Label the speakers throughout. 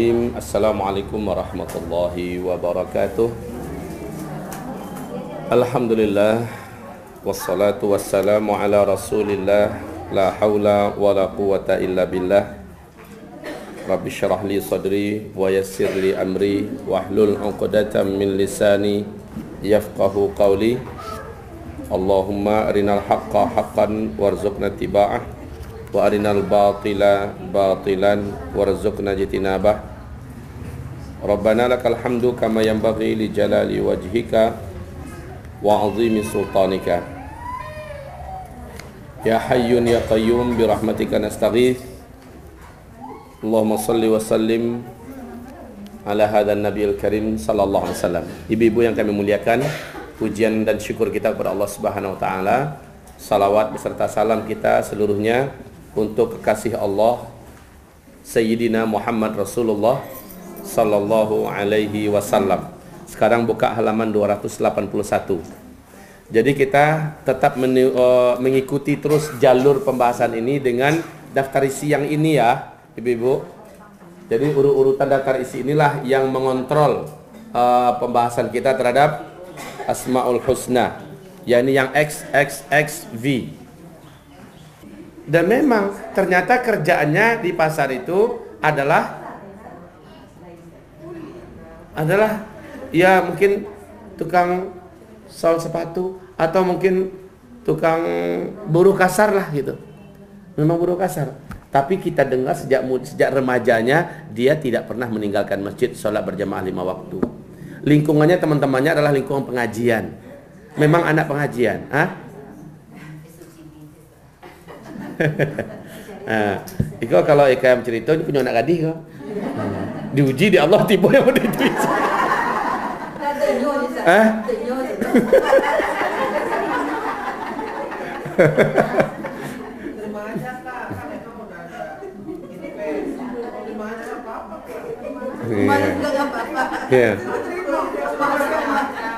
Speaker 1: Bismillahirrahmanirrahim. Assalamualaikum warahmatullahi wabarakatuh. Alhamdulillah, wassalatu wassalamu ala rasulillah. La hawla wa la quwata illa billah. Rabbi syrah li sadri wa yassir li amri wahlul 'uqdatam min lisani yafqahu qawli. Allahumma arinal haqqa haqqan warzuqna tiba'ah wa arinal batila batilan warzuqna jitinabah. Rabbana lakal hamdu kama yanbaghi li jalali wajhika wa 'azimi sultanika. Ya hayyun ya qayyum bi rahmatika nastaghith. Allahumma salli wa sallim ala hadzal nabiyil karim sallallahu alaihi wasallam. Ibu-ibu yang kami muliakan, pujian dan syukur kita kepada Allah Subhanahu wa taala. Salawat beserta salam kita seluruhnya untuk kekasih Allah Sayyidina Muhammad Rasulullah sallallahu alaihi wasallam. Sekarang buka halaman 281. Jadi kita tetap mengikuti terus jalur pembahasan ini dengan daftar isi yang ini ya, Ibu-ibu. Jadi urutan daftar isi inilah yang mengontrol pembahasan kita terhadap Asmaul Husna, yakni yang XXXV. Dan memang ternyata kerjaannya di pasar itu adalah ya mungkin tukang sol sepatu atau mungkin tukang buruh kasar lah gitu. Memang buruh kasar. Tapi kita dengar sejak remajanya dia tidak pernah meninggalkan masjid, sholat berjamaah 5 waktu. Lingkungannya teman-temannya adalah lingkungan pengajian. Memang anak pengajian, Iko kalau IKM cerita ini punya anak gadis kok. Diuji di Allah tiba yang udah itu.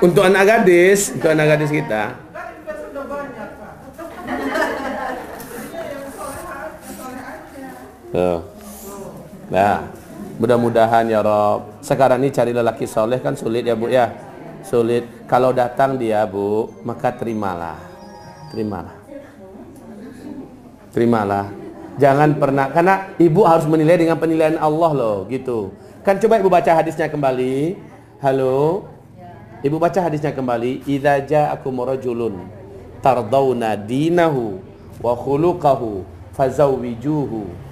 Speaker 1: Untuk anak gadis kita. Nah, mudah-mudahan ya Rob. Sekarang ini cari lelaki soleh kan sulit ya Bu ya. Sulit. Kalau datang dia Bu, maka terimalah. Jangan pernah, karena ibu harus menilai dengan penilaian Allah loh, gitu. Kan coba ibu baca hadisnya kembali. Halo. Ibu baca hadisnya kembali. Idza ja'akum rajulun tardawna dinahu wa khuluquhu fazawwijuhu.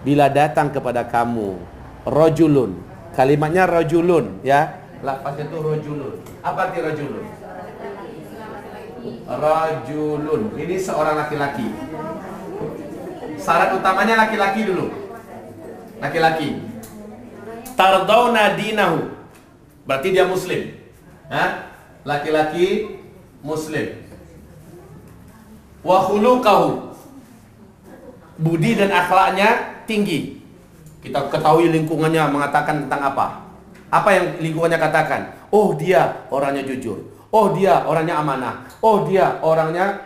Speaker 1: Bila datang kepada kamu rajulun, kalimatnya rajulun ya, lafaznya itu rajulun. Apa arti rajulun? Rajulun, ini seorang laki-laki. Syarat utamanya laki-laki dulu. Laki-laki. Tardawna dinahu, berarti dia muslim. Laki-laki muslim. Wa khuluquhu, budi dan akhlaknya tinggi. Kita ketahui lingkungannya mengatakan tentang apa. Apa yang lingkungannya katakan? Oh, dia orangnya jujur. Oh, dia orangnya amanah. Oh, dia orangnya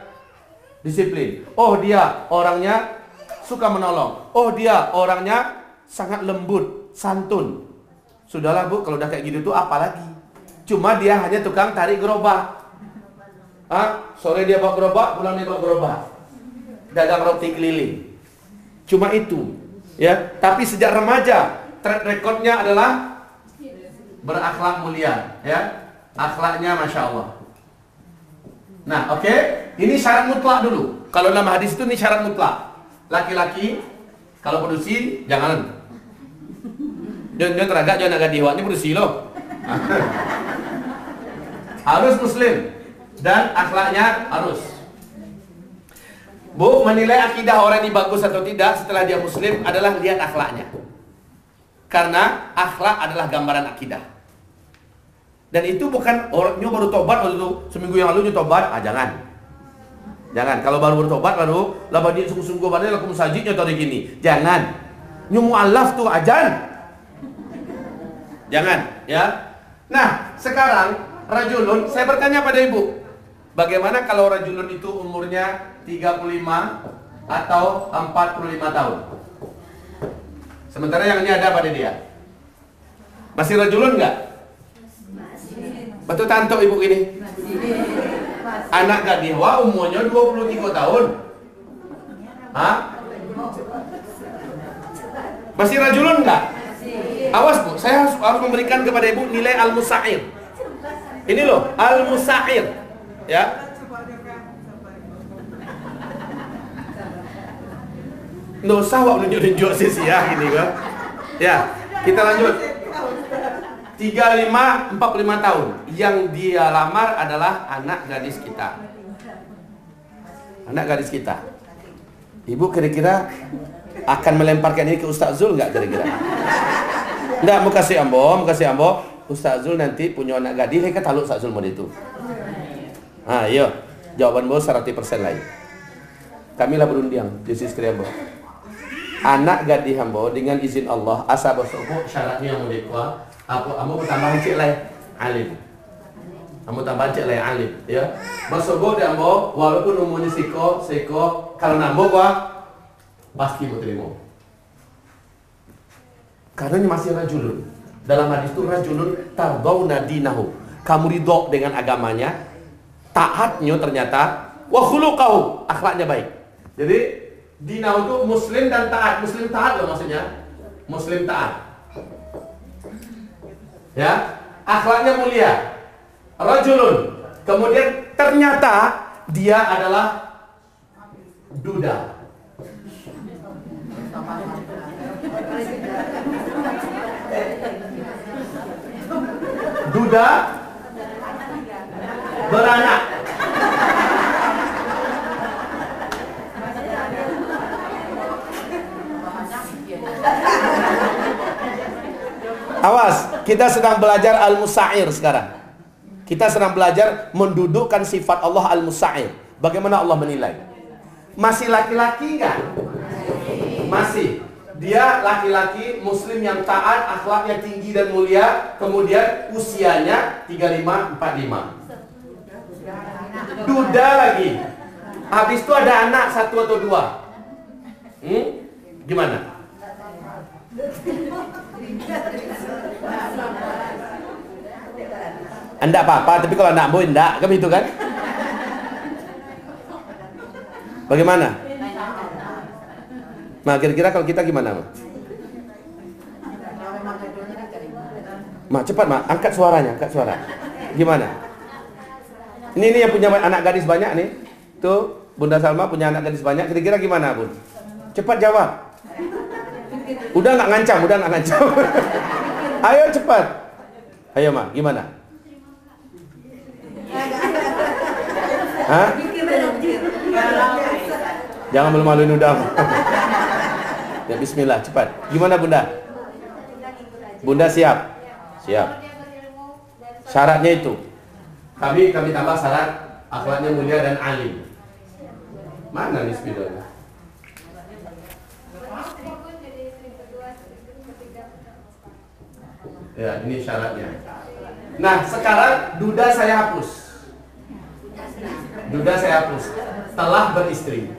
Speaker 1: disiplin. Oh, dia orangnya suka menolong. Oh, dia orangnya sangat lembut, santun. Sudahlah Bu, kalau udah kayak gitu tuh apalagi? Cuma dia hanya tukang tarik gerobak. Sore dia bawa gerobak, pulang dia bawa gerobak. Dagang roti keliling. Cuma itu. Ya, tapi sejak remaja track recordnya adalah berakhlak mulia, ya, akhlaknya masya Allah. Nah, oke, ini syarat mutlak dulu. Kalau dalam hadis itu ini syarat mutlak. Laki-laki kalau produksi jangan teragak jangan agak diwaknya produksi loh. Harus muslim dan akhlaknya harus. Bu, menilai akidah orang ini bagus atau tidak setelah dia muslim adalah lihat akhlaknya. Karena akhlak adalah gambaran akidah. Dan itu bukan orangnya baru tobat waktu itu seminggu yang lalu tobat, jangan. Kalau baru bertobat baru lah dia sungguh-sungguh badan lakum sajidnya atau gini. Jangan. Nyu mualaf tuh ajan. Jangan, ya. Nah, sekarang rajulun, saya bertanya pada ibu, bagaimana kalau rajulun itu umurnya 35 atau 45 tahun? Sementara yang ini ada pada dia Masih rajulun nggak? Batu tantok ibu ini. Anak gadis wah umurnya 23 tahun. Hah? Masih rajulun nggak? Awas bu, saya harus memberikan kepada ibu nilai al-musair. Ini loh, al-musair. Ya. Nggak usah wak nunjuk-nunjuk sisi ya gini kan. Ya, kita lanjut. 45 tahun. Yang dia lamar adalah anak gadis kita. Anak gadis kita. Ibu kira-kira akan melemparkan ini ke Ustaz Zul nggak kira-kira? Nggak, mau kasih ambo. Ustaz Zul nanti punya anak gadis, kan taluk Ustaz Zul mau itu. Ah, iya. Jawaban bos 100% lain. Kamilah berundiang di sisi ambo. Anak gadis ambo dengan izin Allah asa bosobo syaratnya yang mau Amu tambahan cek lain alim. Amu tambahan cek lain alim, ya. Bosobo dia ambo walaupun umurnya seko kalau nambah gua pasti mau terima. Karena ini masih rajulun. Dalam hadis itu rajulun tardawna dinahu. Kamu ridho dengan agamanya, taatnya ternyata wa khuluqahu, akhlaknya baik. Jadi dinahu itu muslim dan taat. Muslim taat loh maksudnya. Muslim taat. Ya, akhlaknya mulia. Rajulun. Kemudian ternyata dia adalah duda. Duda beranak. Awas, kita sedang belajar al-musair sekarang. Kita sedang belajar mendudukkan sifat Allah al-musair. Bagaimana Allah menilai? Masih laki-laki kan? Masih. Dia laki-laki muslim yang taat, akhlaknya tinggi dan mulia, kemudian usianya 35-45. Duda lagi. Habis itu ada anak 1 atau 2. Gimana? Enggak apa-apa, tapi kalau anak boy enggak, kan itu kan? Bagaimana? Nah, kira-kira kalau kita gimana, Ma? Ma, cepat, Ma, angkat suaranya, angkat suara. Gimana? Ini yang punya anak gadis banyak nih. Tuh, Bunda Salma punya anak gadis banyak. Kira-kira gimana, Bun? Cepat jawab. Udah nggak ngancam. Ayo cepat. Ayo, Ma, gimana? Hah? Jangan malu-maluin udah. Ya bismillah, cepat. Gimana Bunda? Bunda siap? Siap. Syaratnya itu. Kami tambah syarat akhlaknya mulia dan alim. Mana nih spidolnya? Ya, ini syaratnya. Nah, sekarang duda saya hapus. Duda saya hapus. Telah beristri.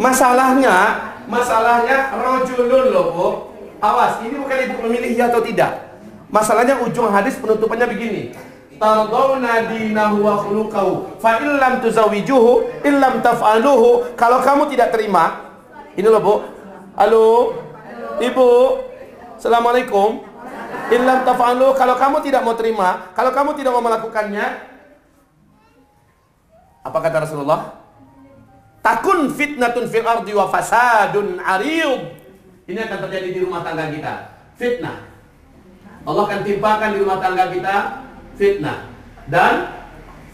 Speaker 1: Masalahnya rajulun loh, Bu. Awas, ini bukan ibu memilih ya atau tidak. Masalahnya ujung hadis penutupannya begini. Tardawna dinahu wa khuluqahu fa illam tuzawijuhu illam taf'aluhu. Kalau kamu tidak terima, ini loh, Bu. Halo. Ibu. Assalamualaikum. Illam taf'aluhu, kalau kamu tidak mau terima, kalau kamu tidak mau melakukannya, apa kata Rasulullah? Takun fitnatun fil ardi wa fasadun ariyub. Ini akan terjadi di rumah tangga kita. Fitnah. Allah akan timpakan di rumah tangga kita fitnah dan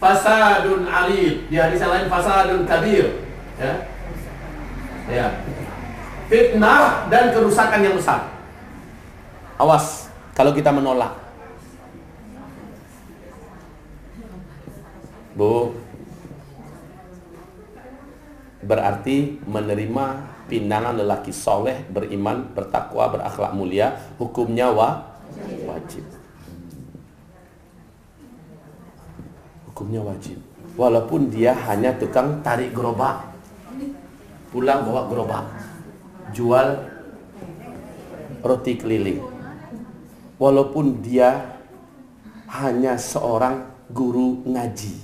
Speaker 1: fasadun ariyub. Di hadis yang lain fasadun kabir. Ya. Ya. Fitnah dan kerusakan yang besar. Awas kalau kita menolak. Bu, berarti menerima pinangan lelaki soleh, beriman, bertakwa, berakhlak mulia, hukumnya wajib. Hukumnya wajib. Walaupun dia hanya tukang tarik gerobak. pulang bawa gerobak, jual roti keliling. Walaupun dia hanya seorang guru ngaji.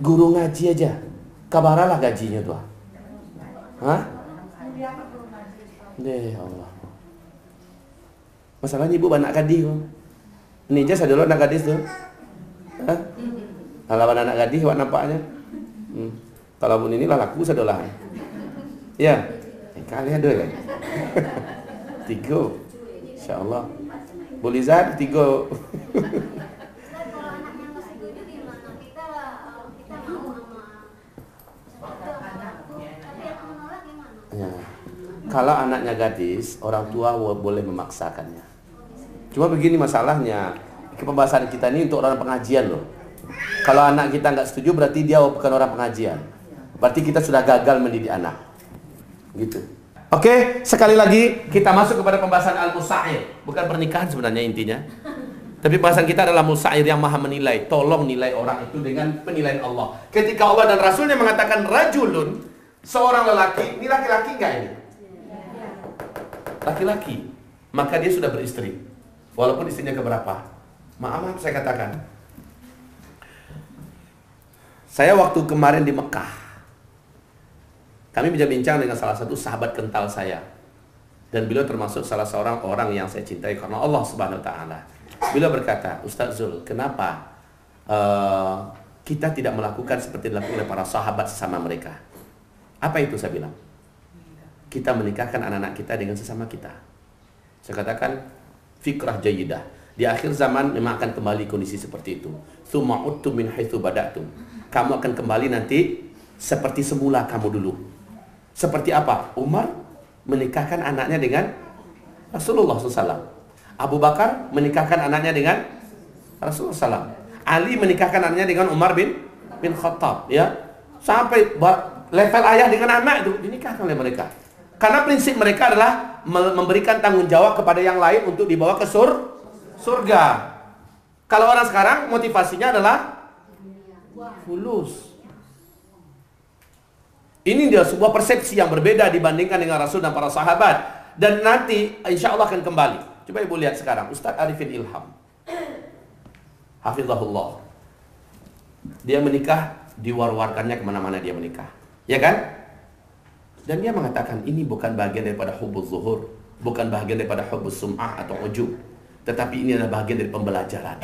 Speaker 1: Guru ngaji aja, kabaralah gajinya tuh. Hah? Ya Allah. Masalahnya ibu anak gadis. Ini aja saya dulu anak gadis tuh. Hah? Kalau anak gadis wak nampaknya. Kalau pun inilah laku sadolah. Ya. Kali ada kan. 3. Insya-Allah. Boleh zat 3. Ya. Kalau anaknya gadis, orang tua boleh memaksakannya. Cuma begini masalahnya, pembahasan kita ini untuk orang pengajian loh. Kalau anak kita nggak setuju berarti dia bukan orang pengajian. Berarti kita sudah gagal mendidik anak. Gitu. Oke, sekali lagi kita masuk kepada pembahasan al-musair. Bukan pernikahan sebenarnya intinya. Tapi pembahasan kita adalah musair yang maha menilai. Tolong nilai orang itu dengan penilaian Allah. Ketika Allah dan Rasulnya mengatakan rajulun, seorang lelaki, ini laki-laki nggak ini? Laki-laki. Maka dia sudah beristri. Walaupun istrinya keberapa. Maaf saya katakan. Saya waktu kemarin di Mekah, kami bincang-bincang dengan salah satu sahabat kental saya. Dan beliau termasuk salah seorang orang yang saya cintai karena Allah Subhanahu wa taala. Beliau berkata, Ustaz Zul, kenapa kita tidak melakukan seperti dilakukan oleh para sahabat sesama mereka? Apa itu saya bilang? Kita menikahkan anak-anak kita dengan sesama kita. Saya katakan fikrah jayidah. Di akhir zaman memang akan kembali kondisi seperti itu. Tsumma uttum min haitsu bada'tum. Kamu akan kembali nanti seperti semula kamu dulu. Seperti apa? Umar menikahkan anaknya dengan Rasulullah SAW. Abu Bakar menikahkan anaknya dengan Rasulullah SAW. Ali menikahkan anaknya dengan Umar bin Khattab. Ya, sampai level ayah dengan anak itu dinikahkan oleh mereka. Karena prinsip mereka adalah memberikan tanggung jawab kepada yang lain untuk dibawa ke surga. Kalau orang sekarang motivasinya adalah fulus. Ini dia sebuah persepsi yang berbeda dibandingkan dengan Rasul dan para sahabat. Dan nanti insya Allah akan kembali. Coba ibu lihat sekarang Ustaz Arifin Ilham, hafizahullah. Dia menikah, diwar-warkannya kemana-mana dia menikah, ya kan? Dan dia mengatakan ini bukan bagian daripada hubbuz zuhur, bukan bagian daripada hubbuz sum'ah atau ujub, tetapi ini adalah bagian dari pembelajaran.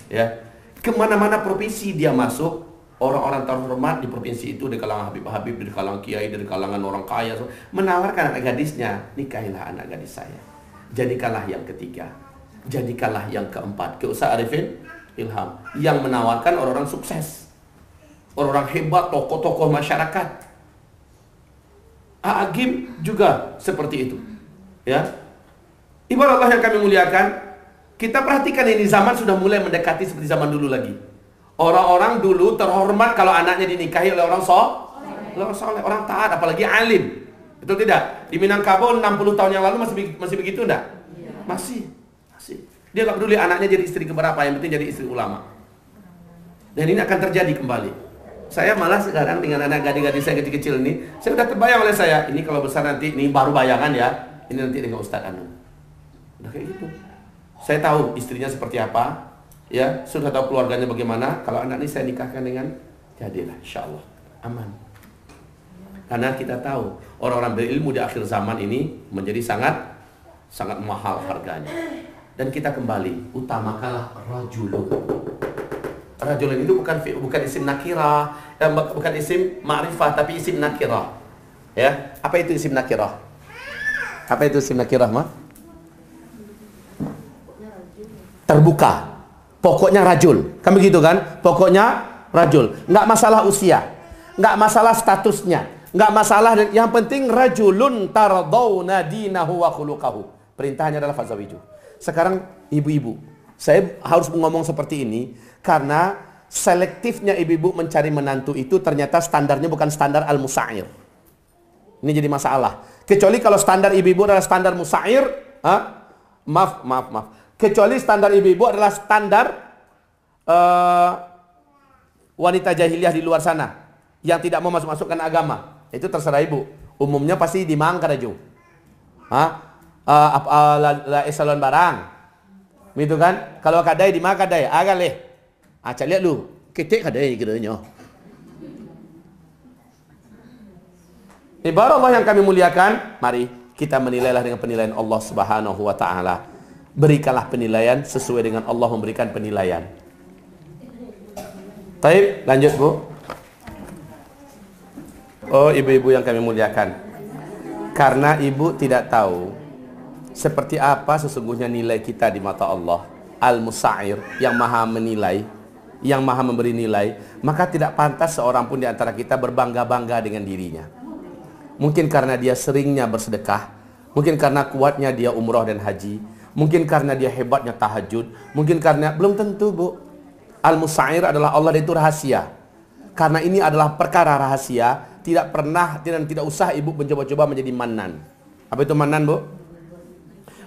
Speaker 1: Ya, kemana-mana provinsi dia masuk, orang-orang terhormat di provinsi itu, di kalangan habib-habib, di kalangan kiai, di kalangan orang kaya, menawarkan anak gadisnya, nikahilah anak gadis saya. Jadikanlah yang ketiga, jadikanlah yang keempat. Ke Ustaz Arifin Ilham yang menawarkan orang-orang sukses, orang-orang hebat, tokoh-tokoh masyarakat. Agim juga seperti itu. Ya, ibarat Allah yang kami muliakan, kita perhatikan ini zaman sudah mulai mendekati seperti zaman dulu lagi. Orang-orang dulu terhormat kalau anaknya dinikahi oleh orang soleh, orang taat, apalagi alim. Betul tidak? Di Minangkabau 60 tahun yang lalu masih begitu enggak? Masih. Dia nggak peduli anaknya jadi istri keberapa, yang penting jadi istri ulama. Dan ini akan terjadi kembali. Saya malah sekarang dengan anak gadis-gadis saya kecil-kecil ini, saya udah terbayang oleh saya, ini kalau besar nanti, ini baru bayangan ya, ini nanti dengan Ustaz Anu. Udah kayak gitu. Saya tahu istrinya seperti apa, ya, sudah tahu keluarganya bagaimana. Kalau anak ini saya nikahkan dengan, jadilah, insya Allah, aman. Karena kita tahu orang-orang berilmu di akhir zaman ini menjadi sangat mahal harganya. Dan kita kembali, utamakanlah rajulun. Rajulun itu bukan isim nakirah, bukan isim ma'rifah, tapi isim nakirah. Ya, apa itu isim nakirah? Apa itu isim nakirah, mah? Terbuka. Pokoknya rajul. Kan begitu kan? Pokoknya rajul. Nggak masalah usia, nggak masalah statusnya, nggak masalah. Yang penting rajulun tardawna dinahu wa khuluquhu. Perintahnya adalah fazawiju. Sekarang ibu-ibu, saya harus ngomong seperti ini karena selektifnya ibu-ibu mencari menantu itu ternyata standarnya bukan standar al-musair. Ini jadi masalah. Kecuali kalau standar ibu-ibu adalah standar musair, maaf. Kecuali standar ibu-ibu adalah standar wanita jahiliyah di luar sana. yang tidak mau masukkan agama. Itu terserah ibu. Umumnya pasti di mang kadaju. La esalon barang. Gitu kan? Kalau kadai di mang kadai, agale. Cak lihat lu, ketek kadai kiranya. Ibarat Allah yang kami muliakan, mari kita menilailah dengan penilaian Allah Subhanahu wa taala. Berikanlah penilaian sesuai dengan Allah memberikan penilaian. Baik, lanjut Bu. Oh, ibu-ibu yang kami muliakan. Karena ibu tidak tahu seperti apa sesungguhnya nilai kita di mata Allah, Al-Musa'ir, yang maha menilai, yang maha memberi nilai, maka tidak pantas seorang pun di antara kita berbangga-bangga dengan dirinya. Mungkin karena dia seringnya bersedekah, mungkin karena kuatnya dia umroh dan haji, mungkin karena dia hebatnya tahajud, mungkin karena, belum tentu Bu. Al-Musa'ir adalah Allah, dan itu rahasia. Karena ini adalah perkara rahasia, tidak pernah dan tidak usah ibu mencoba-coba menjadi manan. Apa itu manan Bu?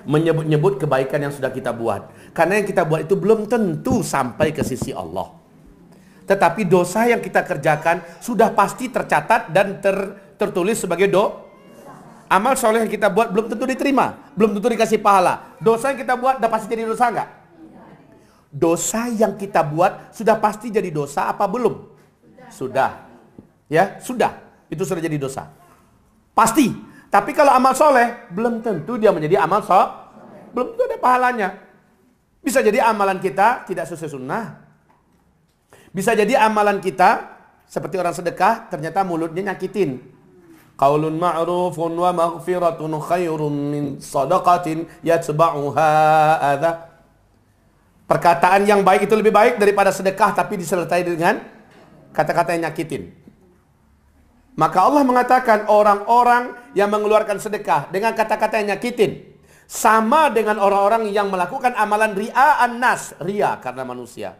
Speaker 1: Menyebut-nyebut kebaikan yang sudah kita buat. Karena yang kita buat itu belum tentu sampai ke sisi Allah. Tetapi dosa yang kita kerjakan sudah pasti tercatat dan tertulis sebagai amal soleh yang kita buat belum tentu diterima, belum tentu dikasih pahala. Dosa yang kita buat sudah pasti jadi dosa enggak? Dosa yang kita buat sudah pasti jadi dosa apa belum? Sudah. Ya, sudah. Itu sudah jadi dosa. Pasti. Tapi kalau amal soleh belum tentu dia menjadi amal soleh. Belum tentu ada pahalanya. Bisa jadi amalan kita tidak sesuai sunnah. Bisa jadi amalan kita seperti orang sedekah, ternyata mulutnya nyakitin. Qaulun ma'rufun wa maghfiratun khairun min sadaqatin yatba'uha adza. Perkataan yang baik itu lebih baik daripada sedekah tapi disertai dengan kata-kata yang nyakitin. Maka Allah mengatakan orang-orang yang mengeluarkan sedekah dengan kata-kata yang nyakitin sama dengan orang-orang yang melakukan amalan ria'an nas, ria karena manusia.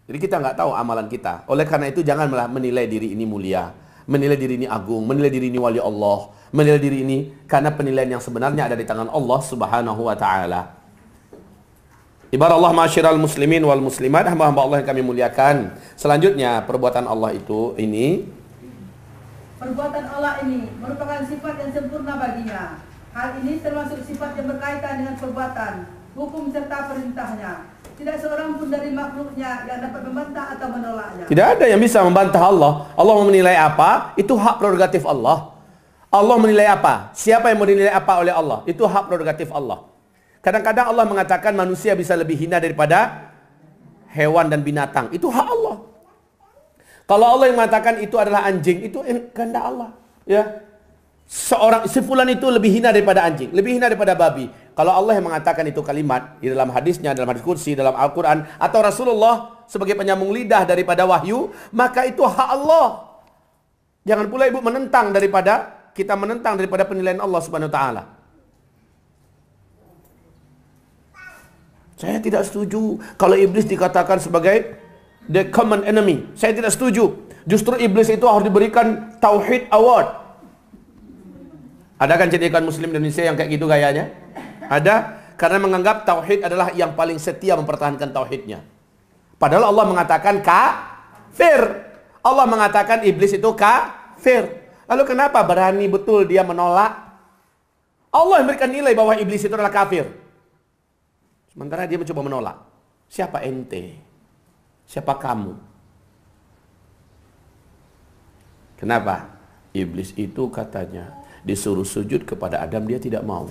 Speaker 1: Jadi kita nggak tahu amalan kita. Oleh karena itu janganlah menilai diri ini mulia, menilai diri ini agung, menilai diri ini wali Allah, menilai diri ini, karena penilaian yang sebenarnya ada di tangan Allah Subhanahu wa taala. Ibarat Allah masyiral muslimin wal muslimat, hamba-hamba Allah yang kami muliakan. Selanjutnya perbuatan Allah itu
Speaker 2: perbuatan Allah ini merupakan sifat yang sempurna baginya. Hal ini termasuk sifat yang berkaitan dengan perbuatan, hukum serta perintahnya. Tidak seorang pun dari makhluknya yang dapat membantah atau menolaknya. Tidak ada yang bisa membantah Allah. Allah mau menilai apa, itu hak prerogatif Allah. Allah menilai apa, siapa yang menilai apa oleh Allah, itu hak prerogatif Allah. Kadang-kadang Allah mengatakan manusia bisa lebih hina daripada hewan dan binatang, itu hak Allah. Kalau Allah yang mengatakan itu adalah anjing, itu kehendak Allah. Ya, si fulan itu lebih hina daripada anjing, lebih hina daripada babi. Kalau Allah yang mengatakan itu kalimat di dalam hadisnya, dalam hadis kursi, dalam Al-Quran, atau Rasulullah sebagai penyambung lidah daripada wahyu, maka itu hak Allah. Jangan pula ibu menentang kita menentang daripada penilaian Allah Subhanahu wa taala. Saya tidak setuju kalau iblis dikatakan sebagai the common enemy. Saya tidak setuju. Justru iblis itu harus diberikan Tauhid Award. Ada kan jadikan Muslim Indonesia yang kayak gitu gayanya? Ada, karena menganggap tauhid adalah yang paling setia mempertahankan tauhidnya. Padahal Allah mengatakan kafir. Allah mengatakan iblis itu kafir. Lalu kenapa berani betul dia menolak? Allah memberikan nilai bahwa iblis itu adalah kafir. Sementara dia mencoba menolak. Siapa ente? Siapa kamu? Kenapa? Iblis itu katanya disuruh sujud kepada Adam, dia tidak mau.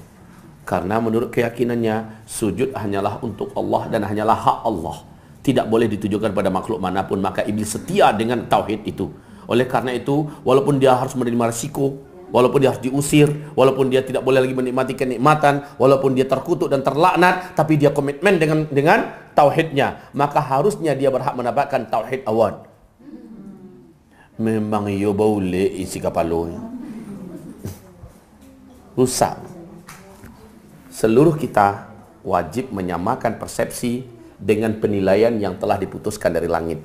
Speaker 2: Karena menurut keyakinannya sujud hanyalah untuk Allah dan hanyalah hak Allah, tidak boleh ditujukan pada makhluk manapun. Maka iblis setia dengan tauhid itu. Oleh karena itu, walaupun dia harus menerima risiko, walaupun dia harus diusir, walaupun dia tidak boleh lagi menikmati kenikmatan, walaupun dia terkutuk dan terlaknat, tapi dia komitmen dengan tauhidnya, maka harusnya dia berhak mendapatkan Tauhid Award. Memang yo boleh isi kapalo. Rusak. Seluruh kita wajib menyamakan persepsi dengan penilaian yang telah diputuskan dari langit.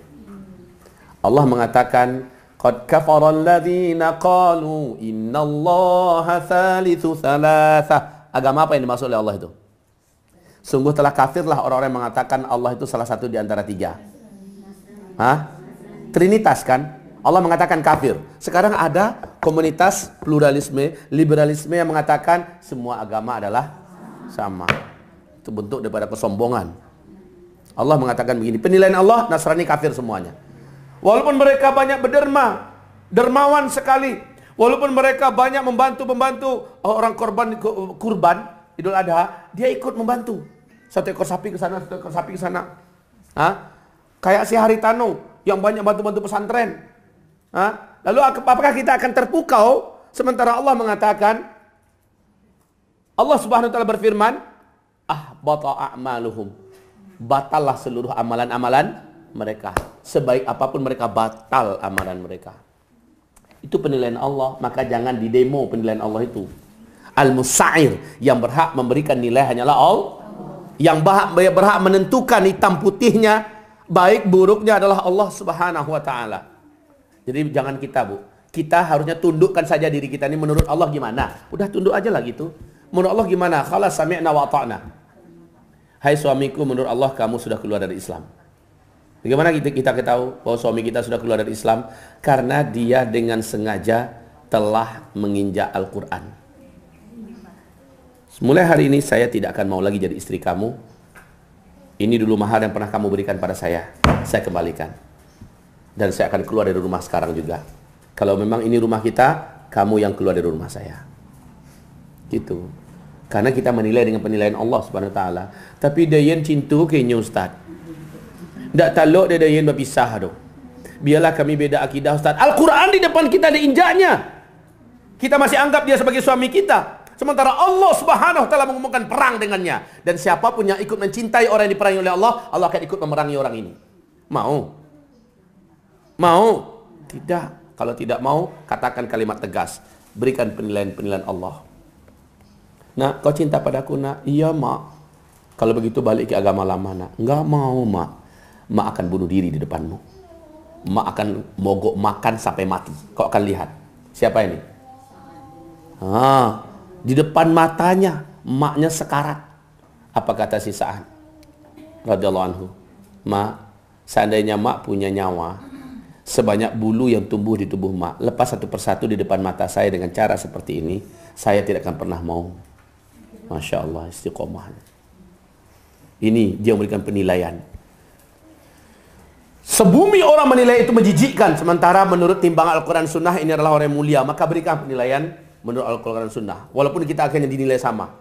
Speaker 2: Allah mengatakan, "Qad kafara alladziina qalu innallaha tsalitsu tsalatsa." Agama apa yang dimaksud oleh Allah itu? Sungguh telah kafirlah orang-orang yang mengatakan Allah itu salah satu di antara tiga.
Speaker 1: Trinitas kan? Allah mengatakan kafir. Sekarang ada komunitas pluralisme, liberalisme yang mengatakan semua agama adalah sama. Itu bentuk daripada kesombongan. Allah mengatakan begini, penilaian Allah, Nasrani kafir semuanya. Walaupun mereka banyak berderma, dermawan sekali. Walaupun mereka banyak membantu orang kurban Idul Adha, dia ikut membantu. Satu ekor sapi ke sana, satu ekor sapi ke sana. Kayak si Haritano yang banyak bantu-bantu pesantren. Lalu apakah kita akan terpukau sementara Allah mengatakan, Allah Subhanahu wa taala berfirman, ahbata a'maluhum, batallah seluruh amalan-amalan mereka. Sebaik apapun mereka, batal amalan mereka. Itu penilaian Allah, maka jangan didemo penilaian Allah itu. Al-Musa'ir, yang berhak memberikan nilai hanyalah Allah. Yang berhak menentukan hitam putihnya, baik buruknya adalah Allah Subhanahu wa taala. Jadi jangan kita, Bu. Kita harusnya tundukkan saja diri kita ini menurut Allah gimana. Udah tunduk aja lah gitu. Menurut Allah gimana? Khalas sami'na wa ata'na. Hai suamiku, menurut Allah kamu sudah keluar dari Islam. Bagaimana kita tahu bahwa suami kita sudah keluar dari Islam? Karena dia dengan sengaja telah menginjak Al-Quran. Mulai hari ini saya tidak akan mau lagi jadi istri kamu. Ini dulu mahar yang pernah kamu berikan pada saya kembalikan. Dan saya akan keluar dari rumah sekarang juga. Kalau memang ini rumah kita, kamu yang keluar dari rumah saya. Gitu. Karena kita menilai dengan penilaian Allah Subhanahu wa taala. Tapi dayan cintu kayaknya Ustaz. Tak taluk dia dayan berpisah tu. Biarlah kami beda akidah Ustaz. Al-Quran di depan kita diinjaknya. Kita masih anggap dia sebagai suami kita. Sementara Allah Subhanahu wa taala mengumumkan perang dengannya. Dan siapapun yang ikut mencintai orang yang diperangi oleh Allah, Allah akan ikut memerangi orang ini. Mau? Mau? Tidak. Kalau tidak mau, katakan kalimat tegas. Berikan penilaian-penilaian Allah. Nak, kau cinta padaku nak? Iya mak. Kalau begitu balik ke agama lama nak. Enggak mau mak. Mak akan bunuh diri di depanmu. Mak akan mogok makan sampai mati. Kau akan lihat. Siapa ini? Di depan matanya, maknya sekarat. Apa kata si Sa'ad radhiyallahu anhu? Mak, seandainya mak punya nyawa sebanyak bulu yang tumbuh di tubuh mak, lepas satu persatu di depan mata saya dengan cara seperti ini, saya tidak akan pernah mau. Masya Allah, istiqomah. Ini dia memberikan penilaian. Sebumi orang menilai itu menjijikkan, sementara menurut timbangan Al-Quran Sunnah ini adalah orang yang mulia, maka berikan penilaian menurut Al-Quran Sunnah. Walaupun kita akhirnya dinilai sama,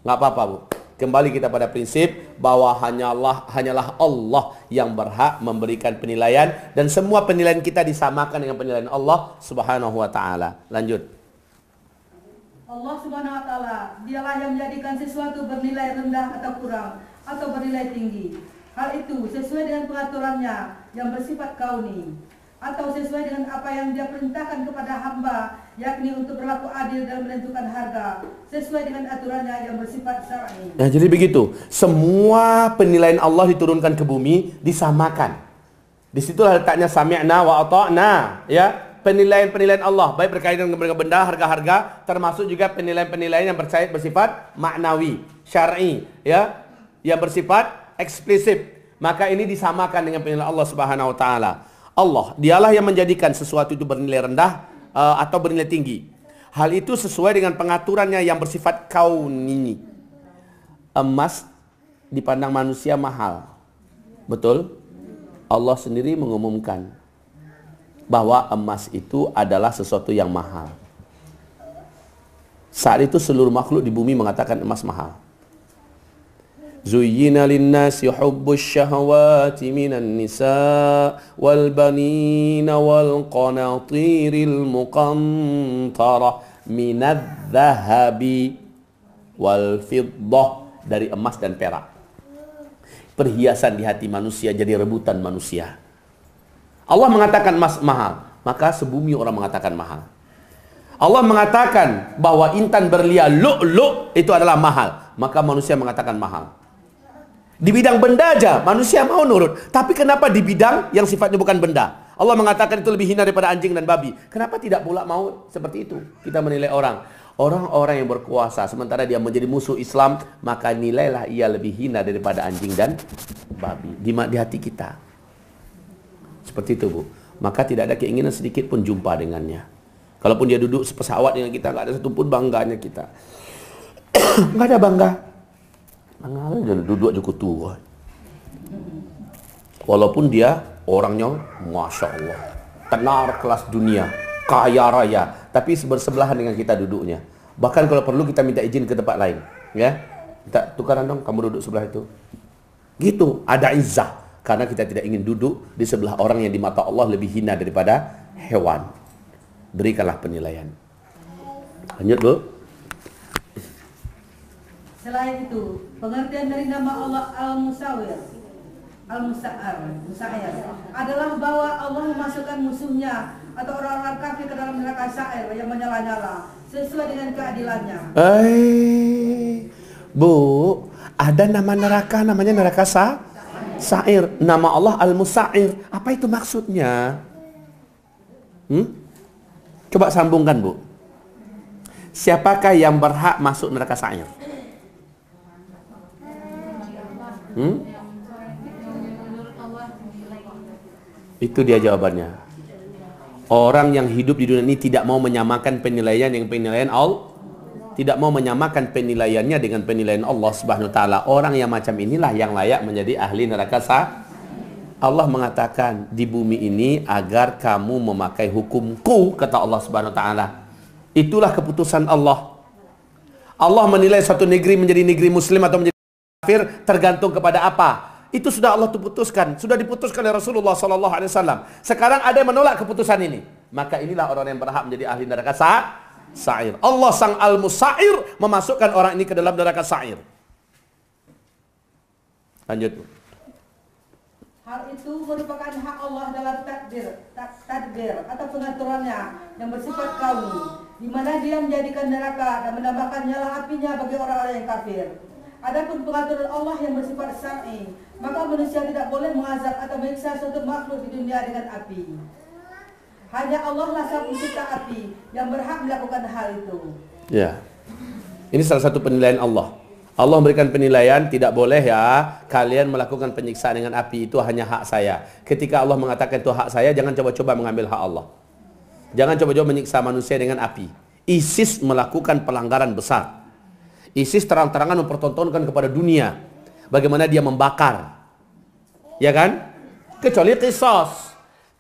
Speaker 1: nggak apa-apa Bu. Kembali kita pada prinsip bahwa hanyalah Allah yang berhak memberikan penilaian, dan semua penilaian kita disamakan dengan penilaian Allah Subhanahu wa taala. Lanjut.
Speaker 2: Allah Subhanahu wa taala dialah yang menjadikan sesuatu bernilai rendah atau kurang atau bernilai tinggi. Hal itu sesuai dengan peraturannya yang bersifat kauni, atau sesuai dengan apa yang dia perintahkan kepada hamba, yakni untuk berlaku adil dalam menentukan harga sesuai dengan aturannya yang bersifat syar'i.
Speaker 1: Nah, jadi begitu. Semua penilaian Allah diturunkan ke bumi disamakan. Disitulah letaknya sami'na wa ata'na, ya. Penilaian-penilaian Allah baik berkaitan dengan benda, harga-harga, termasuk juga penilaian-penilaian yang bersifat maknawi, syar'i, ya, yang bersifat eksplisit. Maka ini disamakan dengan penilaian Allah Subhanahu wa taala. Allah, dialah yang menjadikan sesuatu itu bernilai rendah atau bernilai tinggi. Hal itu sesuai dengan pengaturannya yang bersifat kauni. Emas dipandang manusia mahal. Betul? Allah sendiri mengumumkan bahwa emas itu adalah sesuatu yang mahal. Saat itu seluruh makhluk di bumi mengatakan emas mahal. Zuyyina linnasi hubbus syahawati minan nisa wal banina wal qanatiril muqantara minadh dhahabi wal fiddah, dari emas dan perak. Perhiasan di hati manusia jadi rebutan manusia. Allah mengatakan emas mahal, maka sebumi orang mengatakan mahal. Allah mengatakan bahwa intan berlian lu'lu' itu adalah mahal, maka manusia mengatakan mahal. Di bidang benda aja manusia mau nurut, tapi kenapa di bidang yang sifatnya bukan benda? Allah mengatakan itu lebih hina daripada anjing dan babi. Kenapa tidak pula mau seperti itu? Kita menilai orang-orang yang berkuasa sementara dia menjadi musuh Islam, maka nilailah ia lebih hina daripada anjing dan babi di hati kita. Seperti itu Bu. maka tidak ada keinginan sedikit pun jumpa dengannya. Kalaupun dia duduk sepesawat dengan kita, nggak ada satupun bangganya kita. Nggak ada bangga. Bangga aja duduk aja tua. Walaupun dia orangnya, Masya Allah, tenar kelas dunia, kaya raya, tapi bersebelahan dengan kita duduknya. Bahkan kalau perlu kita minta izin ke tempat lain, ya. Minta tukaran dong, kamu duduk sebelah itu. Gitu, ada izzah. Karena kita tidak ingin duduk di sebelah orang yang di mata Allah lebih hina daripada hewan. Berikanlah penilaian. Lanjut, Bu.
Speaker 2: Selain itu, pengertian dari nama Allah Al-Musawwir, Al-Musa'ir adalah bahwa Allah memasukkan musuhnya atau orang-orang kafir ke dalam neraka sa'ir yang menyala-nyala sesuai dengan keadilannya.
Speaker 1: Bu, ada nama neraka namanya neraka Sa'ir. Nama Allah Al-Musa'ir. Apa itu maksudnya? Coba sambungkan, Bu. Siapakah yang berhak masuk neraka Sa'ir? Itu dia jawabannya. Orang yang hidup di dunia ini tidak mau menyamakan penilaian dengan penilaian Allah. Tidak mau menyamakan penilaiannya dengan penilaian Allah Subhanahu wa taala. Orang yang macam inilah yang layak menjadi ahli neraka Allah mengatakan di bumi ini agar kamu memakai hukumku, kata Allah Subhanahu wa taala. Itulah keputusan Allah. Allah menilai satu negeri menjadi negeri muslim atau menjadi kafir tergantung kepada apa? Itu sudah Allah putuskan, sudah diputuskan oleh Rasulullah sallallahu alaihi wasallam. Sekarang ada yang menolak keputusan ini. Maka inilah orang yang berhak menjadi ahli neraka Sa'ir. Allah sang Al-Musa'ir memasukkan orang ini ke dalam neraka Sa'ir. Lanjut.
Speaker 2: Hal itu merupakan hak Allah dalam tadbir atau pengaturannya yang bersifat kauni, di mana Dia menjadikan neraka dan menambahkan nyala apinya bagi orang-orang yang kafir. Adapun pengaturan Allah yang bersifat syar'i, maka manusia tidak boleh mengazab atau menyiksa suatu makhluk di dunia dengan api. Hanya Allah lah sang pencipta api yang berhak melakukan hal itu. Ya. Ini salah satu penilaian Allah. Allah memberikan penilaian, tidak boleh ya kalian melakukan penyiksaan dengan api, itu hanya hak saya. Ketika Allah mengatakan itu hak saya, jangan coba-coba mengambil hak Allah. Jangan coba-coba menyiksa manusia dengan api. ISIS melakukan pelanggaran besar. ISIS terang-terangan mempertontonkan kepada dunia bagaimana dia membakar. Ya kan? Kecuali qisas.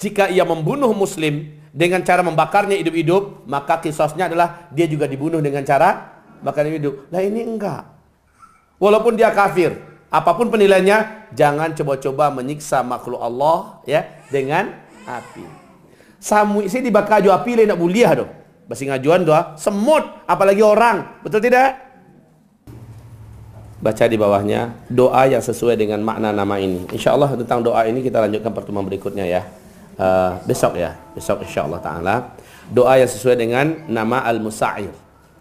Speaker 2: Jika ia membunuh muslim dengan cara membakarnya hidup-hidup, maka qisasnya adalah dia juga dibunuh dengan cara bakar hidup. Nah ini enggak. Walaupun dia kafir, apapun penilaiannya, jangan coba-coba menyiksa makhluk Allah ya dengan api. Samu isi dibakar jo api nak buliah doh. Basi ngajuan doa semut, apalagi orang. Betul tidak? Baca di bawahnya doa yang sesuai dengan makna nama ini. Insyaallah tentang doa ini kita lanjutkan pertemuan berikutnya ya. Besok insyaallah taala. Doa yang sesuai dengan nama Al-Musa'ir.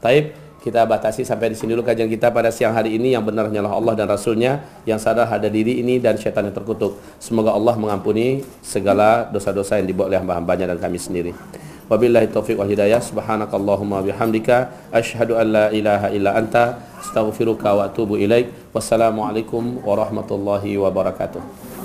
Speaker 2: Taib, kita batasi sampai di sini dulu kajian kita pada siang hari ini. Yang benar hanyalah Allah dan Rasulnya, yang sadar ada diri ini dan syaitan yang terkutuk. Semoga Allah mengampuni segala dosa-dosa yang dibuat oleh hamba-hambanya dan kami sendiri. Wabillahi taufiq wal hidayah. Subhanakallahumma bihamdika asyhadu an la ilaha illa anta astaghfiruka wa atubu ilaik. Wassalamualaikum warahmatullahi wabarakatuh.